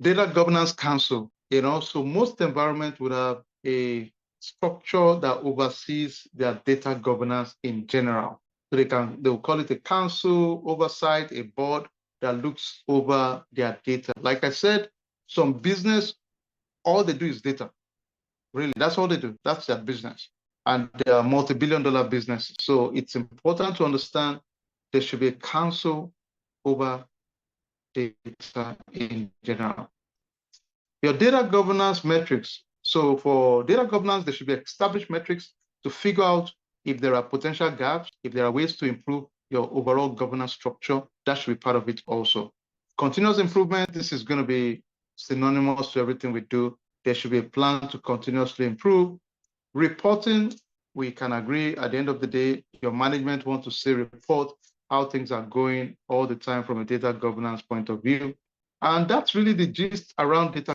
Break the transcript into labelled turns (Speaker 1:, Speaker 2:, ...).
Speaker 1: Data Governance Council, so most environments would have a structure that oversees their data governance in general. So they'll call it a council, oversight, a board that looks over their data. Like I said, some business, all they do is data. Really, that's all they do. That's their business. And they are multi-billion-dollar businesses. So it's important to understand there should be a council over data in general. Your data governance metrics. So for data governance, there should be established metrics to figure out if there are potential gaps, if there are ways to improve your overall governance structure. That should be part of it also. Continuous improvement, this is going to be synonymous to everything we do. There should be a plan to continuously improve. Reporting, we can agree at the end of the day, your management wants to see report how things are going all the time from a data governance point of view. And that's really the gist around data